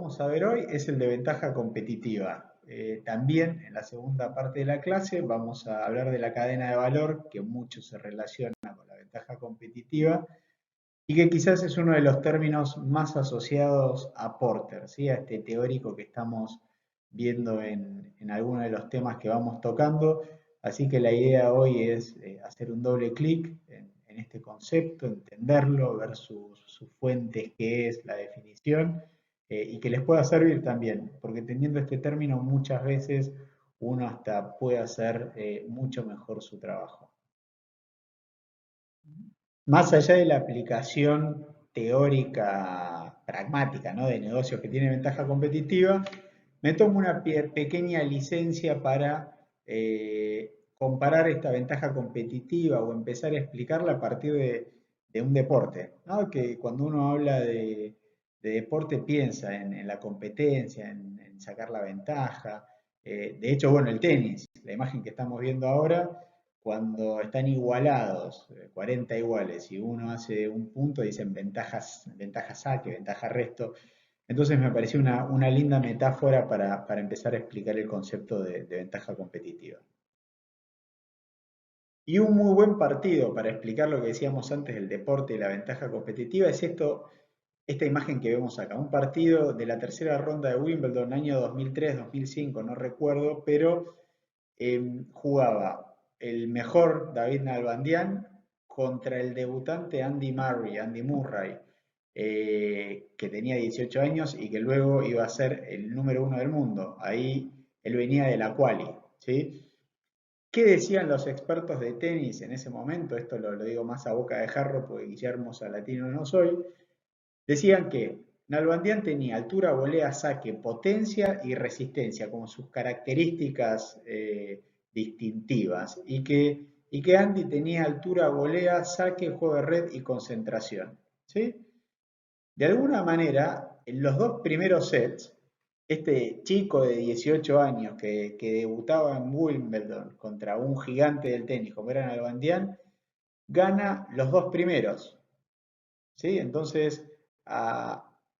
vamos a ver hoy es el de ventaja competitiva. También en la segunda parte de la clase vamos a hablar de la cadena de valor, que mucho se relaciona con la ventaja competitiva y que quizás es uno de los términos más asociados a Porter, ¿sí? A este teórico que estamos viendo en algunos de los temas que vamos tocando. Así que la idea hoy es hacer un doble clic en este concepto, entenderlo, ver sus fuentes, qué es la definición, y que les pueda servir también, porque teniendo este término muchas veces uno hasta puede hacer mucho mejor su trabajo. Más allá de la aplicación teórica pragmática, ¿no? De negocios que tiene ventaja competitiva, me tomo una pequeña licencia para comparar esta ventaja competitiva o empezar a explicarla a partir de un deporte, ¿no? Que cuando uno habla de deporte piensa en la competencia, en sacar la ventaja. De hecho, bueno, el tenis, la imagen que estamos viendo ahora, cuando están igualados, 40 iguales, y uno hace un punto, dicen ventaja saque, ventaja resto. Entonces me pareció una linda metáfora para empezar a explicar el concepto de ventaja competitiva. Y un muy buen partido para explicar lo que decíamos antes del deporte y la ventaja competitiva es esta imagen que vemos acá. Un partido de la tercera ronda de Wimbledon, año 2003-2005, no recuerdo, pero jugaba el mejor David Nalbandian contra el debutante Andy Murray, que tenía 18 años y que luego iba a ser el número uno del mundo. Ahí él venía de la quali, ¿sí? ¿Qué decían los expertos de tenis en ese momento? Esto lo digo más a boca de jarro porque Guillermo Salatino no soy. Decían que Nalbandian tenía altura, volea, saque, potencia y resistencia como sus características distintivas y que Andy tenía altura, volea, saque, juego de red y concentración. ¿Sí? De alguna manera, en los dos primeros sets, este chico de 18 años que debutaba en Wimbledon contra un gigante del tenis como era Nalbandian, gana los dos primeros. ¿Sí? Entonces,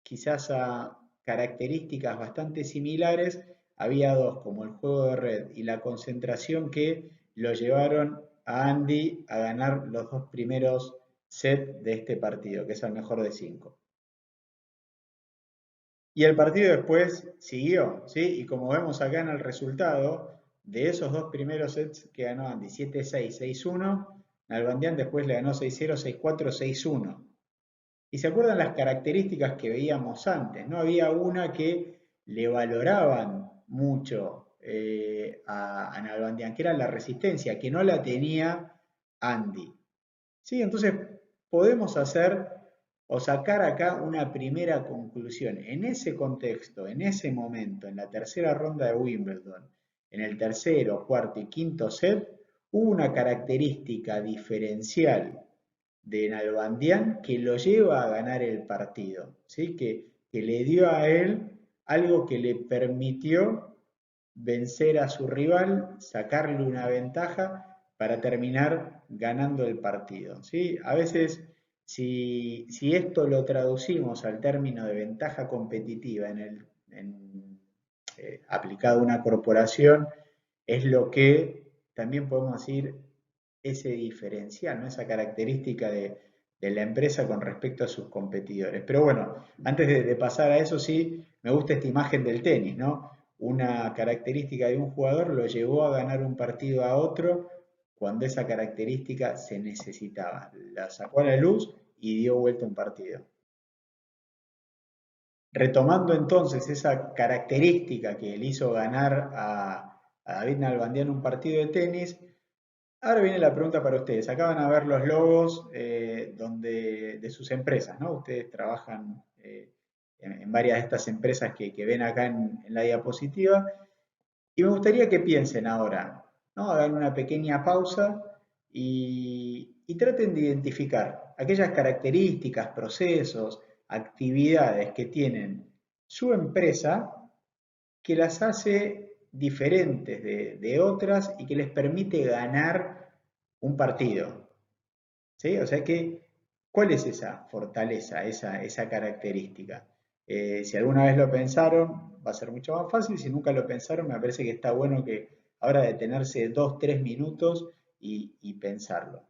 quizás a características bastante similares, había dos, como el juego de red y la concentración, que lo llevaron a Andy a ganar los dos primeros sets de este partido, que es el mejor de cinco. Y el partido después siguió, ¿sí? Y como vemos acá en el resultado, de esos dos primeros sets que ganó Andy, 7-6, 6-1, Nalbandian después le ganó 6-0, 6-4, 6-1. Y se acuerdan las características que veíamos antes, ¿no? Había una que le valoraban mucho a Nalbandian, que era la resistencia, que no la tenía Andy. ¿Sí? Entonces podemos hacer o sacar acá una primera conclusión. En ese contexto, en ese momento, en la tercera ronda de Wimbledon, en el tercero, cuarto y quinto set, hubo una característica diferencial de Nalbandian que lo lleva a ganar el partido, ¿sí? Que le dio a él algo que le permitió vencer a su rival, sacarle una ventaja para terminar ganando el partido, ¿sí? A veces, si esto lo traducimos al término de ventaja competitiva aplicado a una corporación, es lo que también podemos decir ese diferencial, ¿no? Esa característica de la empresa con respecto a sus competidores. Pero bueno, antes de pasar a eso, sí, me gusta esta imagen del tenis, ¿no? Una característica de un jugador lo llevó a ganar un partido a otro cuando esa característica se necesitaba. La sacó a la luz y dio vuelta un partido. Retomando entonces esa característica que le hizo ganar a David Nalbandian un partido de tenis, ahora viene la pregunta para ustedes. Acá van a ver los logos de sus empresas, ¿no? Ustedes trabajan en varias de estas empresas que ven acá en la diapositiva. Y me gustaría que piensen ahora, ¿no? Hagan una pequeña pausa y traten de identificar aquellas características, procesos, actividades que tienen su empresa que las hace diferentes de otras y que les permite ganar un partido. ¿Sí? O sea que, ¿cuál es esa fortaleza, esa característica? Si alguna vez lo pensaron, va a ser mucho más fácil. Si nunca lo pensaron, me parece que está bueno que ahora detenerse 2, 3 minutos y pensarlo.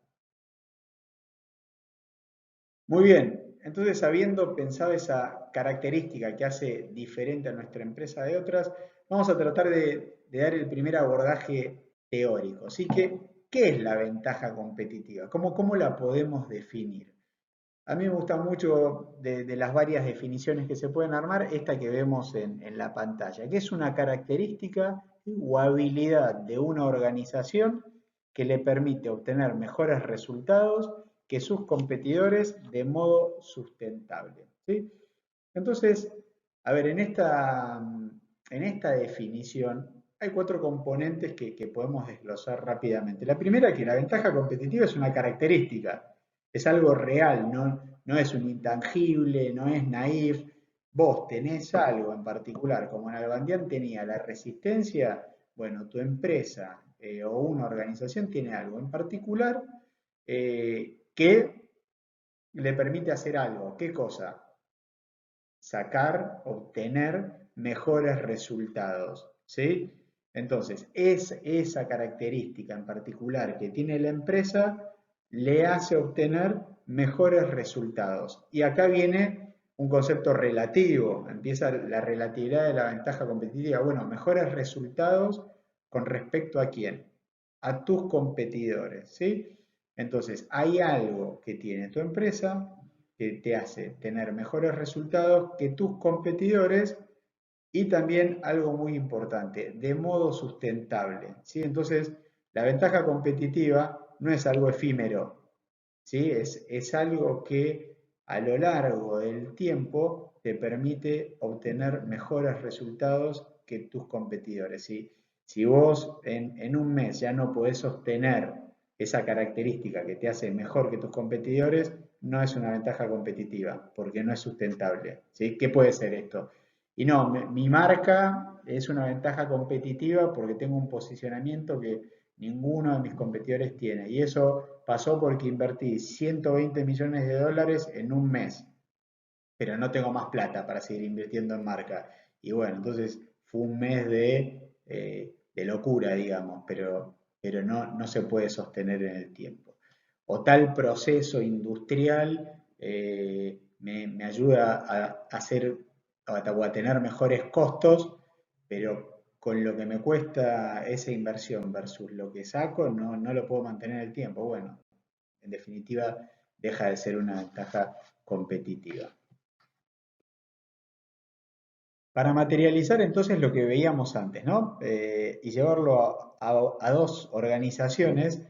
Muy bien, entonces habiendo pensado esa característica que hace diferente a nuestra empresa de otras, vamos a tratar de dar el primer abordaje teórico. Así que, ¿qué es la ventaja competitiva? ¿Cómo la podemos definir? A mí me gusta mucho de las varias definiciones que se pueden armar, esta que vemos en la pantalla, que es una característica o habilidad de una organización que le permite obtener mejores resultados que sus competidores de modo sustentable. ¿Sí? Entonces, a ver, en esta definición hay 4 componentes que podemos desglosar rápidamente. La primera, que la ventaja competitiva es una característica, es algo real, no es un intangible, no es naif. Vos tenés algo en particular, como Nalbandián tenía la resistencia, bueno, tu empresa o una organización tiene algo en particular que le permite hacer algo. ¿Qué cosa? Sacar, obtener mejores resultados, ¿sí? Entonces, esa característica en particular que tiene la empresa le hace obtener mejores resultados. Y acá viene un concepto relativo, empieza la relatividad de la ventaja competitiva. Bueno, mejores resultados con respecto a quién, a tus competidores, ¿sí? Entonces, hay algo que tiene tu empresa que te hace tener mejores resultados que tus competidores y también algo muy importante, de modo sustentable, ¿sí? Entonces, la ventaja competitiva no es algo efímero, ¿sí? Es algo que a lo largo del tiempo te permite obtener mejores resultados que tus competidores, ¿sí? Si vos en un mes ya no podés sostener esa característica que te hace mejor que tus competidores, no es una ventaja competitiva, porque no es sustentable, ¿sí? ¿Qué puede ser esto? Y no, mi marca es una ventaja competitiva porque tengo un posicionamiento que ninguno de mis competidores tiene. Y eso pasó porque invertí 120 millones de dólares en un mes, pero no tengo más plata para seguir invirtiendo en marca. Y bueno, entonces fue un mes de locura, digamos, pero no se puede sostener en el tiempo. O tal proceso industrial me ayuda a hacer o a tener mejores costos, pero con lo que me cuesta esa inversión versus lo que saco, no lo puedo mantener en el tiempo. Bueno, en definitiva, deja de ser una ventaja competitiva. Para materializar entonces lo que veíamos antes, ¿no? Y llevarlo a 2 organizaciones,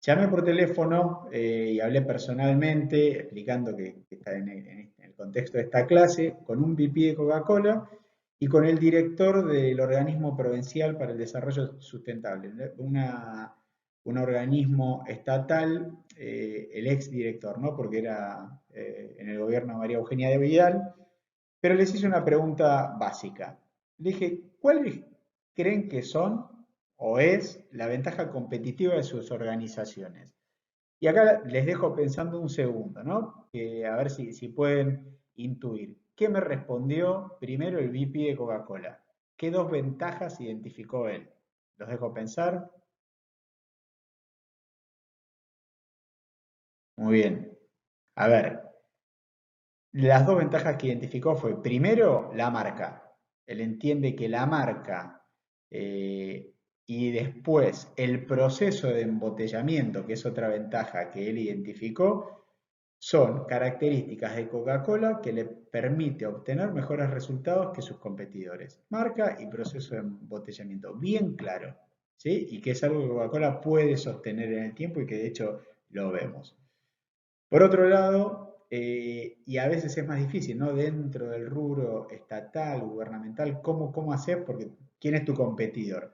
llamé por teléfono y hablé personalmente, explicando que está en el contexto de esta clase, con un VP de Coca-Cola y con el director del Organismo Provincial para el Desarrollo Sustentable, un organismo estatal, el ex director, ¿no? Porque era en el gobierno de María Eugenia de Vidal, pero les hice una pregunta básica. Le dije, ¿cuáles creen que son o es la ventaja competitiva de sus organizaciones? Y acá les dejo pensando un segundo, ¿no? A ver si pueden intuir. ¿Qué me respondió primero el VP de Coca-Cola? ¿Qué 2 ventajas identificó él? Los dejo pensar. Muy bien. A ver, las 2 ventajas que identificó fue, primero, la marca. Él entiende que la marca y después el proceso de embotellamiento, que es otra ventaja que él identificó, son características de Coca-Cola que le permite obtener mejores resultados que sus competidores. Marca y proceso de embotellamiento, bien claro, ¿sí? Y que es algo que Coca-Cola puede sostener en el tiempo y que de hecho lo vemos. Por otro lado, y a veces es más difícil, ¿no? Dentro del rubro estatal, gubernamental, ¿cómo hacer? Porque ¿quién es tu competidor?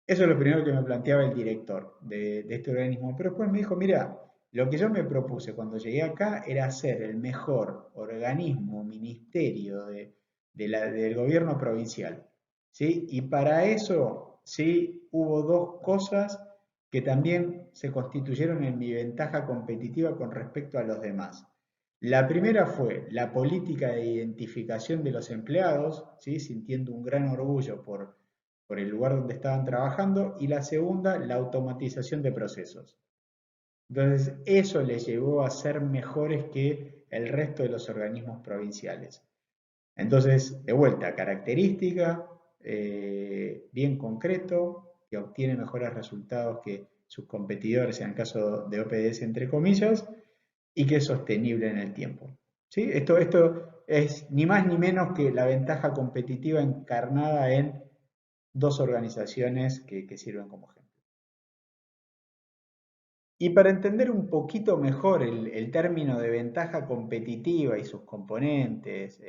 Eso es lo primero que me planteaba el director de este organismo. Pero después me dijo, mira, lo que yo me propuse cuando llegué acá era ser el mejor organismo, ministerio del gobierno provincial. ¿Sí? Y para eso, sí, hubo 2 cosas que también se constituyeron en mi ventaja competitiva con respecto a los demás. La primera fue la política de identificación de los empleados, ¿sí? Sintiendo un gran orgullo por el lugar donde estaban trabajando, y la segunda, la automatización de procesos. Entonces, eso les llevó a ser mejores que el resto de los organismos provinciales. Entonces, de vuelta, característica, bien concreto, que obtiene mejores resultados que sus competidores en el caso de OPDS, entre comillas, y que es sostenible en el tiempo. ¿Sí? Esto es ni más ni menos que la ventaja competitiva encarnada en dos organizaciones que sirven como ejemplo. Y para entender un poquito mejor el término de ventaja competitiva y sus componentes,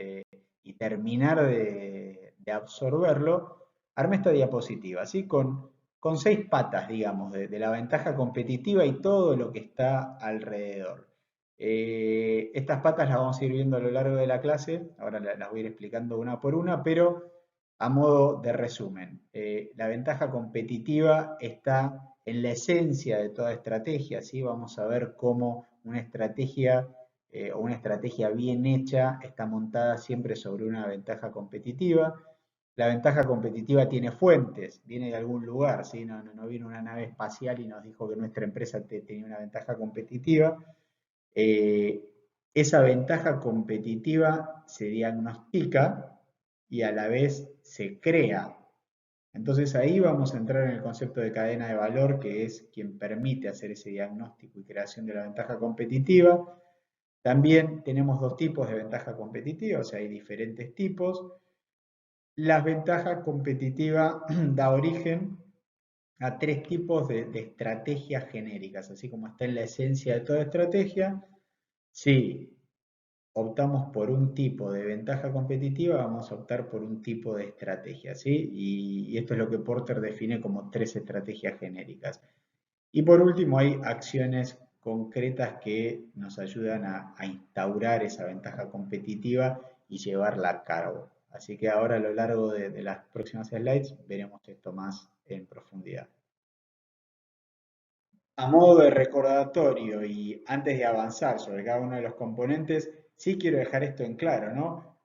y terminar de absorberlo, armé esta diapositiva, ¿sí? Con 6 patas, digamos, de la ventaja competitiva y todo lo que está alrededor. Estas patas las vamos a ir viendo a lo largo de la clase, ahora las voy a ir explicando una por una, pero a modo de resumen, la ventaja competitiva está en la esencia de toda estrategia, ¿sí? Vamos a ver cómo una estrategia o una estrategia bien hecha está montada siempre sobre una ventaja competitiva. La ventaja competitiva tiene fuentes, viene de algún lugar, ¿sí? No viene una nave espacial y nos dijo que nuestra empresa tenía una ventaja competitiva. Eh, Esa ventaja competitiva se diagnostica y a la vez se crea. Entonces ahí vamos a entrar en el concepto de cadena de valor, que es quien permite hacer ese diagnóstico y creación de la ventaja competitiva. También tenemos dos tipos de ventaja competitiva, o sea, hay diferentes tipos. La ventaja competitiva da origen a tres tipos de estrategias genéricas, así como está en la esencia de toda estrategia. Si optamos por un tipo de ventaja competitiva, vamos a optar por un tipo de estrategia, ¿sí? Y esto es lo que Porter define como tres estrategias genéricas. Y por último, hay acciones concretas que nos ayudan a instaurar esa ventaja competitiva y llevarla a cabo. Así que ahora a lo largo de las próximas slides veremos esto más en profundidad. A modo de recordatorio y antes de avanzar sobre cada uno de los componentes, sí quiero dejar esto en claro, ¿no?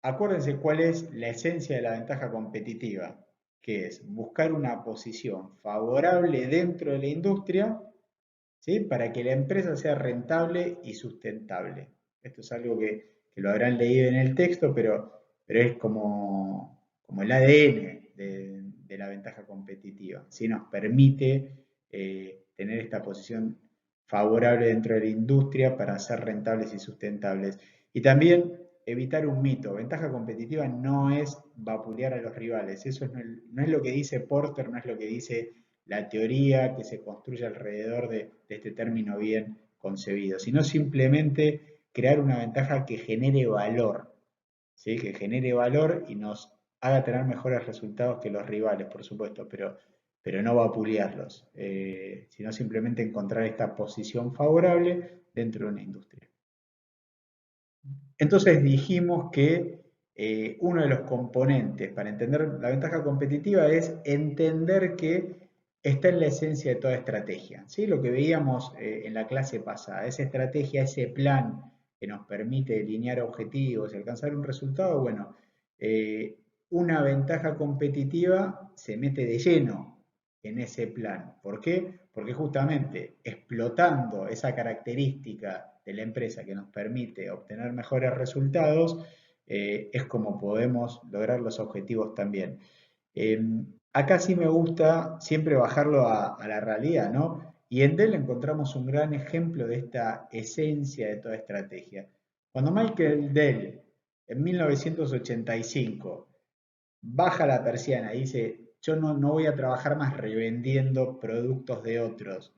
Acuérdense cuál es la esencia de la ventaja competitiva, que es buscar una posición favorable dentro de la industria, ¿sí? Para que la empresa sea rentable y sustentable. Esto es algo que lo habrán leído en el texto, pero es como el ADN de la ventaja competitiva. ¿Sí? Nos permite tener esta posición favorable dentro de la industria para ser rentables y sustentables. Y también evitar un mito. Ventaja competitiva no es vapulear a los rivales. Eso no es lo que dice Porter, no es lo que dice la teoría que se construye alrededor de este término bien concebido, sino simplemente crear una ventaja que genere valor, ¿sí? Que genere valor y nos haga tener mejores resultados que los rivales, por supuesto, pero no vapulearlos, sino simplemente encontrar esta posición favorable dentro de una industria. Entonces dijimos que uno de los componentes para entender la ventaja competitiva es entender que está en la esencia de toda estrategia. ¿Sí? Lo que veíamos en la clase pasada, esa estrategia, ese plan que nos permite delinear objetivos y alcanzar un resultado, bueno, una ventaja competitiva se mete de lleno en ese plan. ¿Por qué? Porque justamente explotando esa característica de la empresa que nos permite obtener mejores resultados, es como podemos lograr los objetivos también. Acá sí me gusta siempre bajarlo a la realidad, ¿no? Y en Dell encontramos un gran ejemplo de esta esencia de toda estrategia. Cuando Michael Dell, en 1985, baja la persiana y dice, yo no voy a trabajar más revendiendo productos de otros,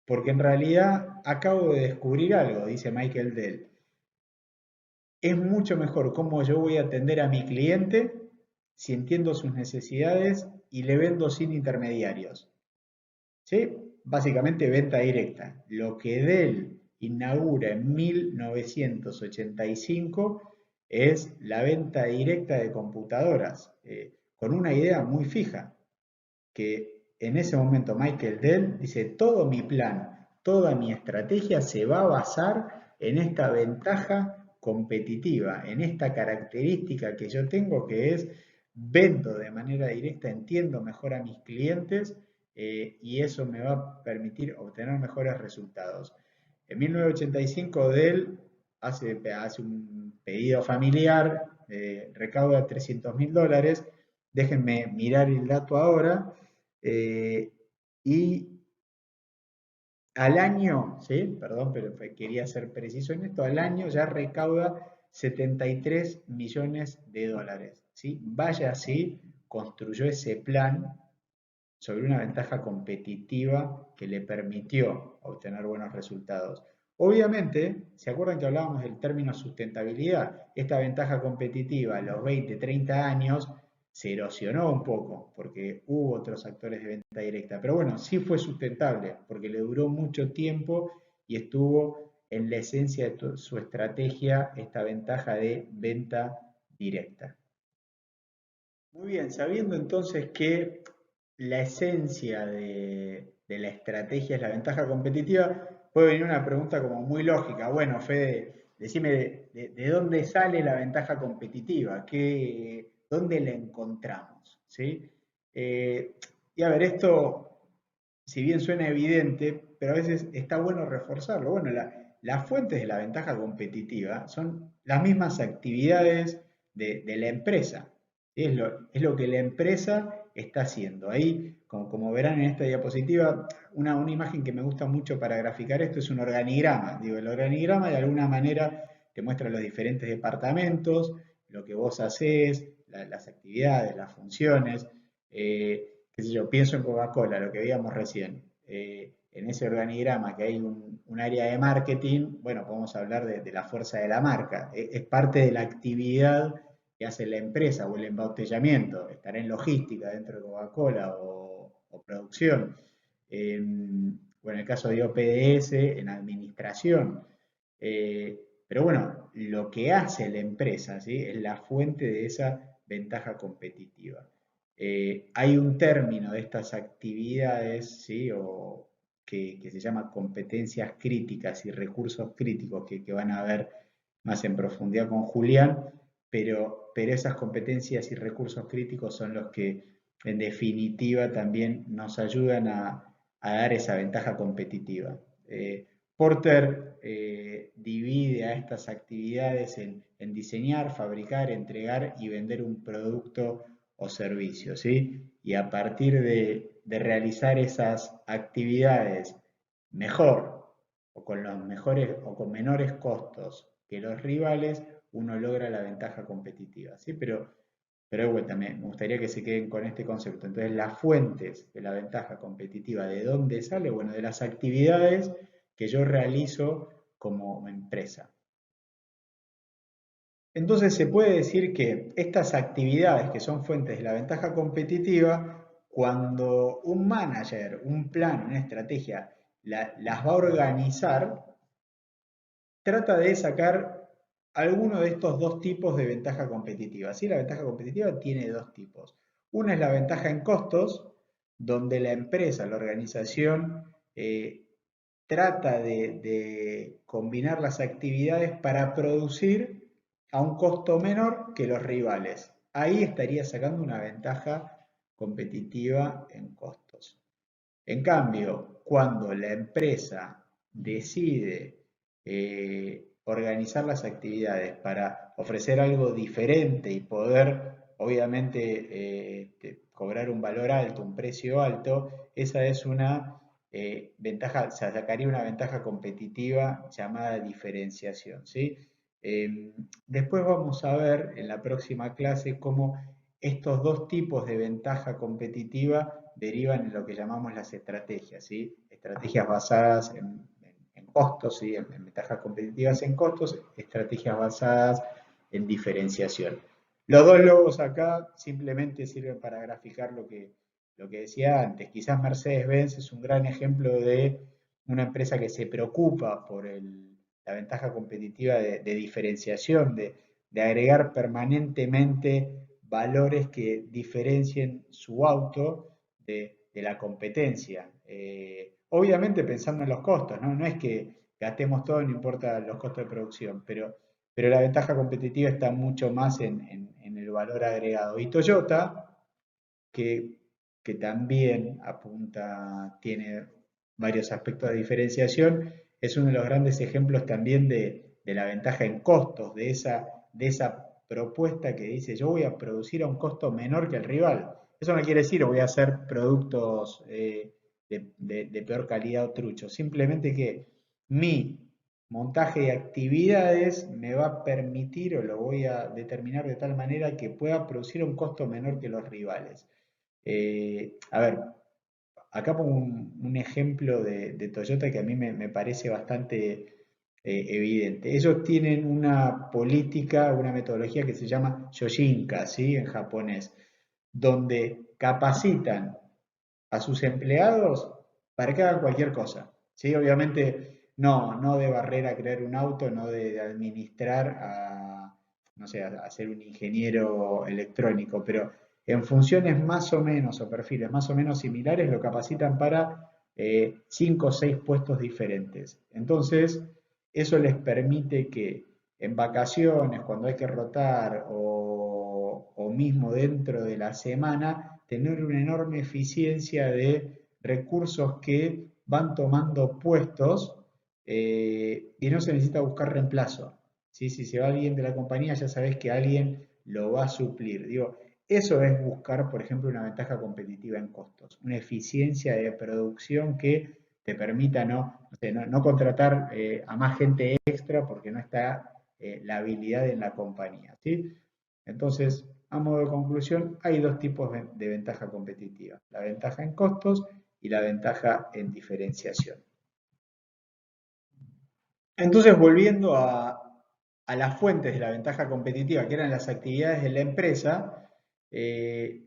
porque en realidad acabo de descubrir algo, dice Michael Dell. Es mucho mejor cómo yo voy a atender a mi cliente si entiendo sus necesidades y le vendo sin intermediarios. ¿Sí? Básicamente venta directa. Lo que Dell inaugura en 1985 es la venta directa de computadoras, con una idea muy fija, que en ese momento Michael Dell dice, todo mi plan, toda mi estrategia se va a basar en esta ventaja competitiva, en esta característica que yo tengo, que es vendo de manera directa, entiendo mejor a mis clientes, y eso me va a permitir obtener mejores resultados. En 1985 Dell hace un pedido familiar, recauda $300.000. Déjenme mirar el dato ahora. Y al año, ¿sí? Perdón, pero quería ser preciso en esto, al año ya recauda $73 millones, ¿sí? Vaya así, construyó ese plan sobre una ventaja competitiva que le permitió obtener buenos resultados. Obviamente, ¿se acuerdan que hablábamos del término sustentabilidad? Esta ventaja competitiva a los 20, 30 años se erosionó un poco porque hubo otros actores de venta directa, pero bueno, sí fue sustentable porque le duró mucho tiempo y estuvo en la esencia de su estrategia esta ventaja de venta directa. Muy bien, sabiendo entonces que la esencia de la estrategia es la ventaja competitiva, puede venir una pregunta como muy lógica. Bueno, Fede, decime de dónde sale la ventaja competitiva, dónde la encontramos, ¿sí? Eh, y a ver, esto, si bien suena evidente, pero a veces está bueno reforzarlo. Bueno, las fuentes de la ventaja competitiva son las mismas actividades de la empresa. Es lo que la empresa está haciendo. Ahí, como verán en esta diapositiva, una imagen que me gusta mucho para graficar esto es un organigrama. Digo, el organigrama de alguna manera te muestra los diferentes departamentos, lo que vos hacés, las actividades, las funciones. Qué sé yo, pienso en Coca-Cola, lo que veíamos recién. En ese organigrama que hay un área de marketing, bueno, podemos hablar de la fuerza de la marca. Es parte de la actividad que hace la empresa o el embotellamiento, estará en logística dentro de Coca-Cola o producción, o en el caso de OPDS, en administración. Pero bueno, lo que hace la empresa, ¿sí? Es la fuente de esa ventaja competitiva. Hay un término de estas actividades, ¿sí? Que se llama competencias críticas y recursos críticos, que van a ver más en profundidad con Julián, pero esas competencias y recursos críticos son los que en definitiva también nos ayudan a dar esa ventaja competitiva. Porter divide a estas actividades en diseñar, fabricar, entregar y vender un producto o servicio, ¿sí? Y a partir de realizar esas actividades mejor o con los mejores o con menores costos que los rivales, uno logra la ventaja competitiva, ¿sí? Pero de vuelta, me gustaría que se queden con este concepto. Entonces, las fuentes de la ventaja competitiva, ¿de dónde sale? Bueno, de las actividades que yo realizo como empresa. Entonces, se puede decir que estas actividades que son fuentes de la ventaja competitiva, cuando un manager, un plan, una estrategia, las va a organizar, trata de sacar alguno de estos dos tipos de ventaja competitiva. ¿Sí? La ventaja competitiva tiene dos tipos. Una es la ventaja en costos, donde la empresa, la organización, trata de combinar las actividades para producir a un costo menor que los rivales. Ahí estaría sacando una ventaja competitiva en costos. En cambio, cuando la empresa decide organizar las actividades para ofrecer algo diferente y poder, obviamente, cobrar un valor alto, un precio alto, esa es una ventaja, se sacaría una ventaja competitiva llamada diferenciación, ¿sí? Después vamos a ver en la próxima clase cómo estos dos tipos de ventaja competitiva derivan en lo que llamamos las estrategias, ¿sí? Estrategias basadas en costos, ¿sí? En ventajas competitivas en costos, estrategias basadas en diferenciación. Los dos logos acá simplemente sirven para graficar lo que decía antes. Quizás Mercedes-Benz es un gran ejemplo de una empresa que se preocupa por la ventaja competitiva de diferenciación, de agregar permanentemente valores que diferencien su auto de la competencia. Obviamente pensando en los costos, ¿no? No es que gastemos todo, no importa los costos de producción, pero la ventaja competitiva está mucho más en el valor agregado. Y Toyota, que, que también apunta, tiene varios aspectos de diferenciación, es uno de los grandes ejemplos también de la ventaja en costos, de esa propuesta que dice yo voy a producir a un costo menor que el rival. Eso no quiere decir voy a hacer productos de peor calidad o truchos, simplemente que mi montaje de actividades me va a permitir o lo voy a determinar de tal manera que pueda producir a un costo menor que los rivales. A ver, acá pongo un ejemplo de Toyota que a mí me parece bastante evidente. Ellos tienen una política, una metodología que se llama Yoshinka, ¿sí? En japonés, donde capacitan a sus empleados para que hagan cualquier cosa, ¿sí? Obviamente no de barrer a crear un auto, no de administrar no sé, a ser un ingeniero electrónico, pero en funciones más o menos o perfiles más o menos similares lo capacitan para 5 o 6 puestos diferentes. Entonces, eso les permite que en vacaciones, cuando hay que rotar o mismo dentro de la semana, tener una enorme eficiencia de recursos que van tomando puestos y no se necesita buscar reemplazo. ¿Sí? Si se va alguien de la compañía, ya sabes que alguien lo va a suplir. Digo, eso es buscar, por ejemplo, una ventaja competitiva en costos, una eficiencia de producción que te permita no contratar a más gente extra porque no está la habilidad en la compañía. ¿Sí? Entonces, a modo de conclusión, hay dos tipos de ventaja competitiva, la ventaja en costos y la ventaja en diferenciación. Entonces, volviendo a las fuentes de la ventaja competitiva, que eran las actividades de la empresa, eh,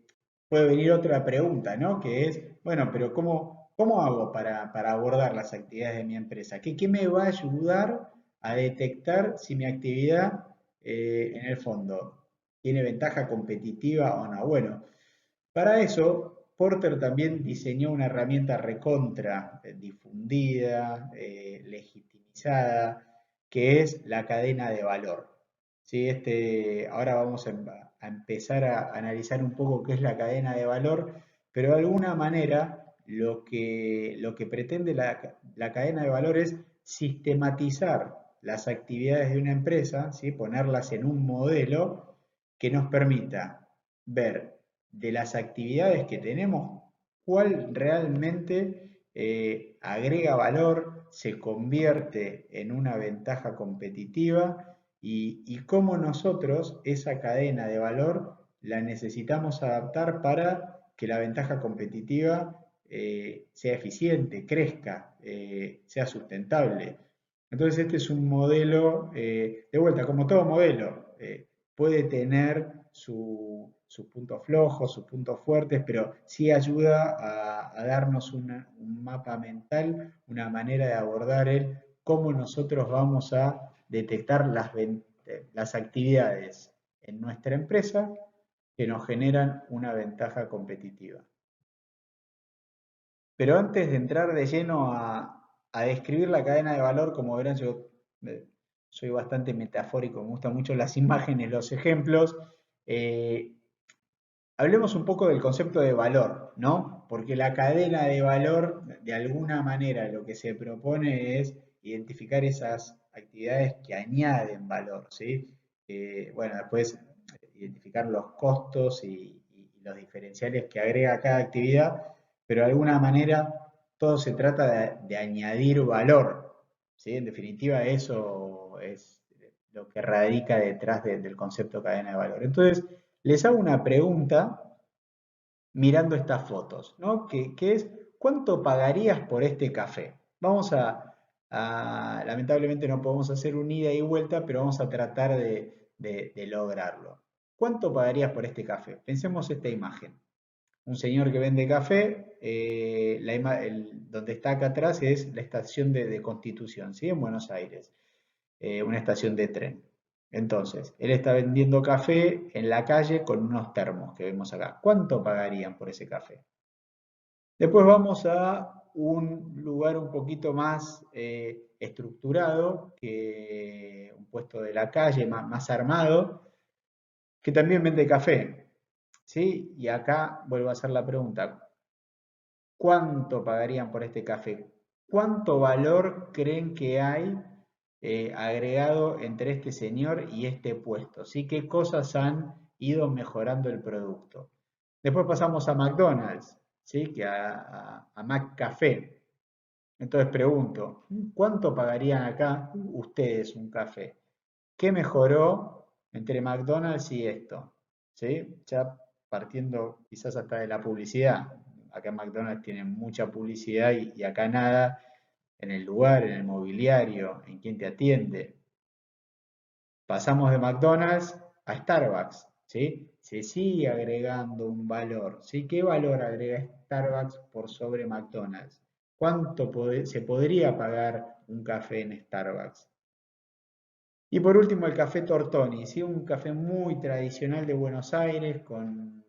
puede venir otra pregunta, ¿no? Que es, bueno, pero ¿cómo hago para abordar las actividades de mi empresa? ¿Qué me va a ayudar a detectar si mi actividad, en el fondo, tiene ventaja competitiva o no? Bueno, para eso, Porter también diseñó una herramienta recontra difundida, legitimizada, que es la cadena de valor. ¿Sí? Ahora vamos a empezar a analizar un poco qué es la cadena de valor, pero de alguna manera lo que pretende la cadena de valor es sistematizar las actividades de una empresa, ¿sí? Ponerlas en un modelo que nos permita ver de las actividades que tenemos, cuál realmente agrega valor, se convierte en una ventaja competitiva y cómo nosotros esa cadena de valor la necesitamos adaptar para que la ventaja competitiva sea eficiente, crezca, sea sustentable. Entonces este es un modelo, de vuelta, como todo modelo, puede tener sus puntos flojos, sus puntos fuertes, pero sí ayuda a darnos un mapa mental, una manera de abordar el cómo nosotros vamos a detectar las actividades en nuestra empresa que nos generan una ventaja competitiva. Pero antes de entrar de lleno a describir la cadena de valor, como verán, yo soy bastante metafórico, me gustan mucho las imágenes, los ejemplos. eh, Hablemos un poco del concepto de valor, ¿no? Porque la cadena de valor, de alguna manera, lo que se propone es identificar esas actividades que añaden valor, ¿sí? Bueno, después identificar los costos y los diferenciales que agrega cada actividad, pero de alguna manera todo se trata de añadir valor, ¿sí? En definitiva, eso es lo que radica detrás del concepto cadena de valor. Entonces, les hago una pregunta mirando estas fotos, ¿no? Que es, ¿cuánto pagarías por este café? Lamentablemente no podemos hacer un ida y vuelta, pero vamos a tratar de lograrlo. ¿Cuánto pagarías por este café? Pensemos esta imagen. Un señor que vende café, donde está acá atrás es la estación de Constitución, ¿sí? En Buenos Aires, una estación de tren. Entonces, él está vendiendo café en la calle con unos termos que vemos acá. ¿Cuánto pagarían por ese café? Después vamos a un lugar un poquito más estructurado, que un puesto de la calle más armado, que también vende café. ¿Sí? Y acá vuelvo a hacer la pregunta, ¿cuánto pagarían por este café? ¿Cuánto valor creen que hay agregado entre este señor y este puesto? ¿Sí? ¿Qué cosas han ido mejorando el producto? Después pasamos a McDonald's, ¿sí? Que a McCafé. Entonces pregunto, ¿cuánto pagarían acá ustedes un café? ¿Qué mejoró entre McDonald's y esto? ¿Sí? Ya partiendo quizás hasta de la publicidad. Acá en McDonald's tienen mucha publicidad y acá nada, en el lugar, en el mobiliario, en quién te atiende. Pasamos de McDonald's a Starbucks, ¿sí? Se sigue agregando un valor, ¿sí? ¿Qué valor agrega Starbucks por sobre McDonald's? ¿Cuánto se podría pagar un café en Starbucks? Y por último el café Tortoni, ¿sí? Un café muy tradicional de Buenos Aires con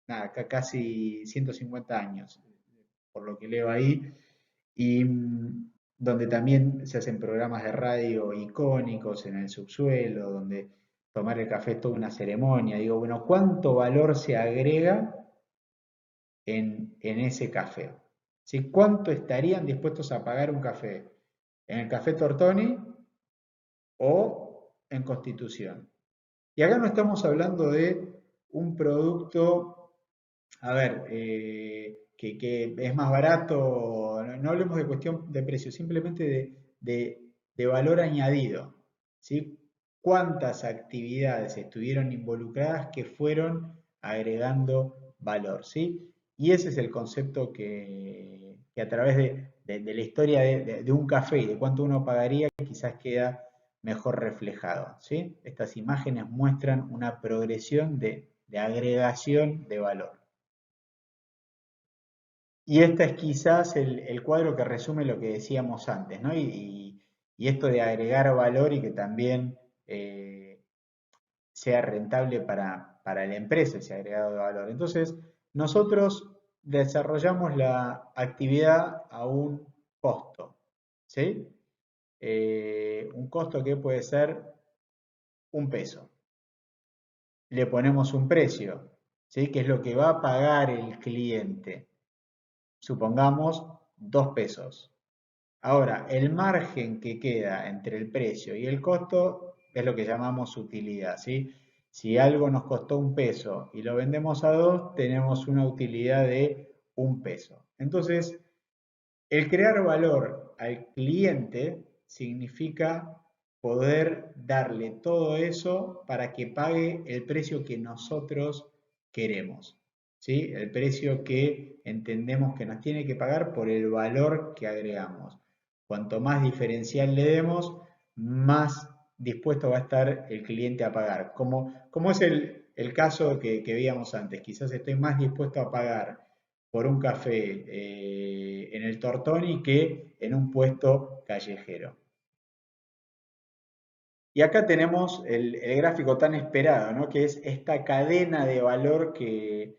nada, casi 150 años, por lo que leo ahí, y donde también se hacen programas de radio icónicos en el subsuelo, donde tomar el café es toda una ceremonia. Digo, bueno, ¿cuánto valor se agrega en ese café? ¿Sí? ¿Cuánto estarían dispuestos a pagar un café? ¿En el café Tortoni o en Constitución? Y acá no estamos hablando de un producto, a ver, que es más barato, no hablemos de cuestión de precio, simplemente de valor añadido, ¿sí? ¿Cuántas actividades estuvieron involucradas que fueron agregando valor, ¿sí? Y ese es el concepto que a través de la historia de un café y de cuánto uno pagaría, quizás queda mejor reflejado, ¿sí? Estas imágenes muestran una progresión de agregación de valor. Y este es quizás el cuadro que resume lo que decíamos antes, ¿no? Y esto de agregar valor y que también sea rentable para la empresa ese agregado de valor. Entonces, nosotros desarrollamos la actividad a un costo, ¿sí? Un costo que puede ser un peso. Le ponemos un precio, ¿sí? Que es lo que va a pagar el cliente. Supongamos 2 pesos. Ahora, el margen que queda entre el precio y el costo es lo que llamamos utilidad, ¿sí? Si algo nos costó un peso y lo vendemos a 2, tenemos una utilidad de un peso. Entonces, el crear valor al cliente significa poder darle todo eso para que pague el precio que nosotros queremos, ¿sí? El precio que entendemos que nos tiene que pagar por el valor que agregamos. Cuanto más diferencial le demos, más dispuesto va a estar el cliente a pagar. Como es el caso que veíamos antes, quizás estoy más dispuesto a pagar por un café en el Tortoni que en un puesto callejero. Y acá tenemos el gráfico tan esperado, ¿no? Que es esta cadena de valor que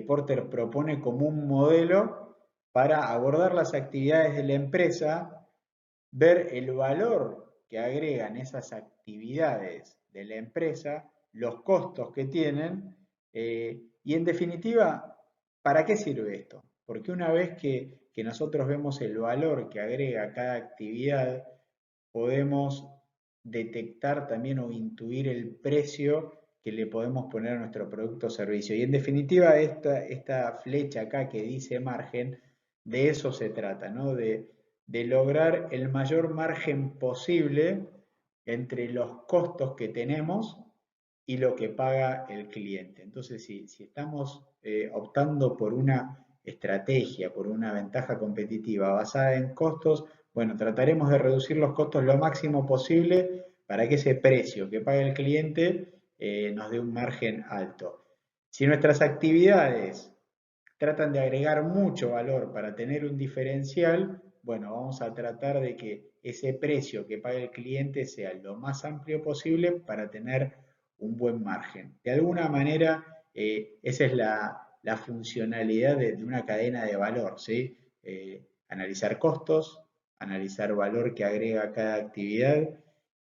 Porter propone como un modelo para abordar las actividades de la empresa, ver el valor que agregan esas actividades de la empresa, los costos que tienen y en definitiva, ¿para qué sirve esto? Porque una vez que nosotros vemos el valor que agrega cada actividad, podemos detectar también o intuir el precio que le podemos poner a nuestro producto o servicio. Y en definitiva, esta flecha acá que dice margen, de eso se trata, ¿no? De lograr el mayor margen posible entre los costos que tenemos y lo que paga el cliente. Entonces, si estamos optando por una estrategia, por una ventaja competitiva basada en costos, bueno, trataremos de reducir los costos lo máximo posible para que ese precio que paga el cliente nos dé un margen alto. Si nuestras actividades tratan de agregar mucho valor para tener un diferencial, bueno, vamos a tratar de que ese precio que paga el cliente sea lo más amplio posible para tener un buen margen. De alguna manera, esa es la funcionalidad de una cadena de valor, ¿sí? Analizar costos, analizar valor que agrega cada actividad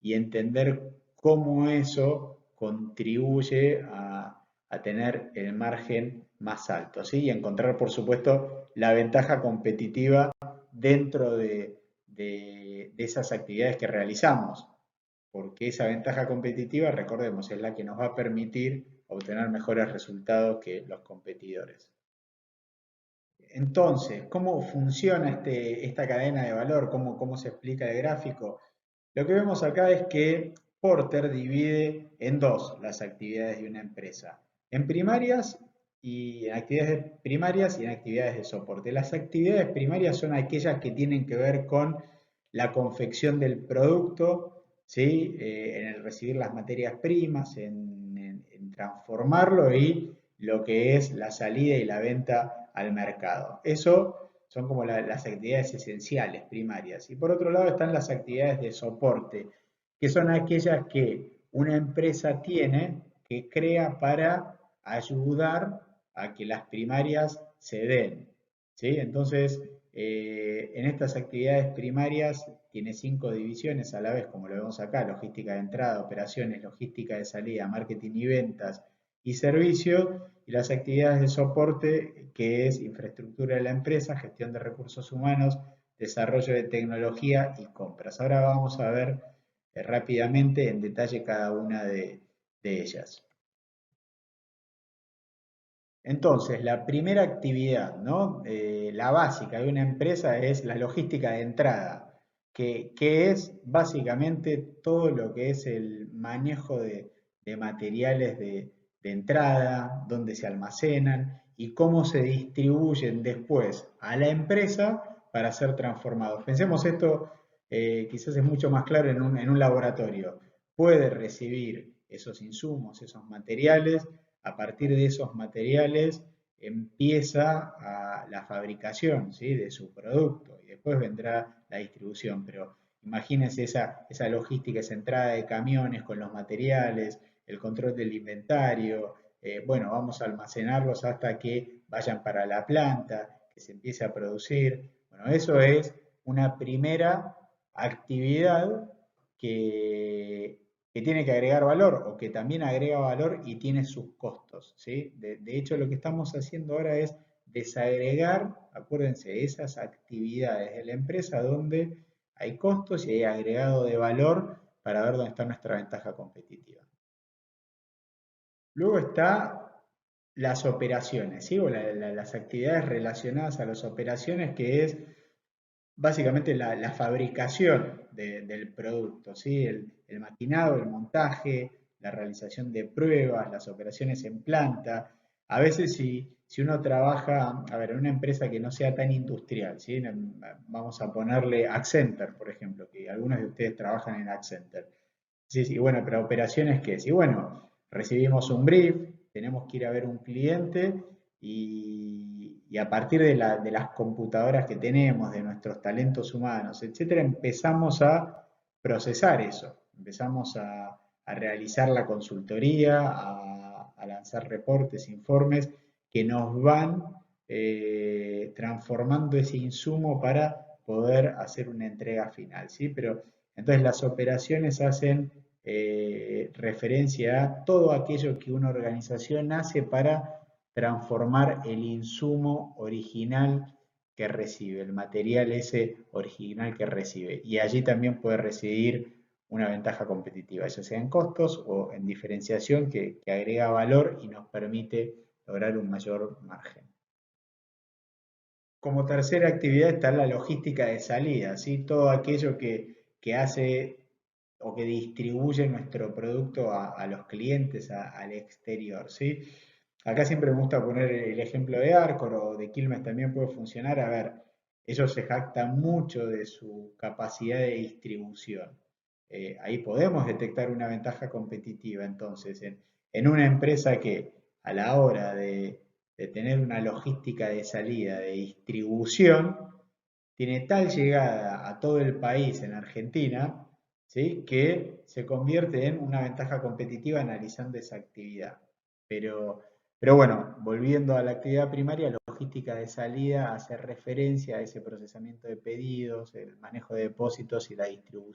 y entender cómo eso contribuye a tener el margen más alto, ¿sí? Y encontrar, por supuesto, la ventaja competitiva dentro de esas actividades que realizamos, porque esa ventaja competitiva, recordemos, es la que nos va a permitir obtener mejores resultados que los competidores. Entonces, ¿cómo funciona esta cadena de valor? ¿Cómo se explica el gráfico? Lo que vemos acá es que Porter divide en dos las actividades de una empresa, en primarias y en actividades primarias y en actividades de soporte. Las actividades primarias son aquellas que tienen que ver con la confección del producto, ¿sí? En el recibir las materias primas, en transformarlo y lo que es la salida y la venta al mercado. Eso son como las actividades esenciales, primarias. Y por otro lado están las actividades de soporte, que son aquellas que una empresa tiene, que crea para ayudar a que las primarias se den. ¿Sí? Entonces, en estas actividades primarias tiene 5 divisiones a la vez, como lo vemos acá: logística de entrada, operaciones, logística de salida, marketing y ventas y servicio, y las actividades de soporte, que es infraestructura de la empresa, gestión de recursos humanos, desarrollo de tecnología y compras. Ahora vamos a ver rápidamente en detalle cada una de ellas. Entonces, la primera actividad, ¿no? La básica de una empresa es la logística de entrada, que es básicamente todo lo que es el manejo de materiales de entrada, dónde se almacenan y cómo se distribuyen después a la empresa para ser transformados. Pensemos esto, quizás es mucho más claro en un laboratorio. Puede recibir esos insumos, esos materiales. A partir de esos materiales empieza la fabricación, ¿sí? De su producto y después vendrá la distribución. Pero imagínense esa logística, esa entrada de camiones con los materiales, el control del inventario. Bueno, vamos a almacenarlos hasta que vayan para la planta, que se empiece a producir. Bueno, eso es una primera actividad que, que tiene que agregar valor o que también agrega valor y tiene sus costos, ¿sí? De hecho, lo que estamos haciendo ahora es desagregar, acuérdense, esas actividades de la empresa donde hay costos y hay agregado de valor para ver dónde está nuestra ventaja competitiva. Luego está las operaciones, ¿sí? O las actividades relacionadas a las operaciones, que es básicamente la fabricación del producto, ¿sí? El maquinado, el montaje, la realización de pruebas, las operaciones en planta. A veces si uno trabaja, a ver, en una empresa que no sea tan industrial, ¿sí? Vamos a ponerle Accenture, por ejemplo, que algunos de ustedes trabajan en Accenture. Sí, sí, bueno, pero operaciones, ¿qué es? Y bueno, recibimos un brief, tenemos que ir a ver un cliente y a partir de las computadoras que tenemos, de nuestros talentos humanos, etcétera, empezamos a procesar eso, empezamos a realizar la consultoría, a lanzar reportes, informes que nos van transformando ese insumo para poder hacer una entrega final, ¿sí? Pero entonces las operaciones hacen referencia a todo aquello que una organización hace para transformar el insumo original que recibe, el material ese original que recibe. Y allí también puede residir una ventaja competitiva, ya sea en costos o en diferenciación que agrega valor y nos permite lograr un mayor margen. Como tercera actividad está la logística de salida, ¿sí? Todo aquello que hace o que distribuye nuestro producto a los clientes, al exterior, ¿sí? Acá siempre me gusta poner el ejemplo de Arcor o de Quilmes también puede funcionar. A ver, ellos se jactan mucho de su capacidad de distribución. Ahí podemos detectar una ventaja competitiva, entonces, en una empresa que a la hora de tener una logística de salida, de distribución, tiene tal llegada a todo el país en Argentina, ¿sí? Que se convierte en una ventaja competitiva analizando esa actividad. Pero Pero bueno, volviendo a la actividad primaria, logística de salida hace referencia a ese procesamiento de pedidos, el manejo de depósitos y la distribución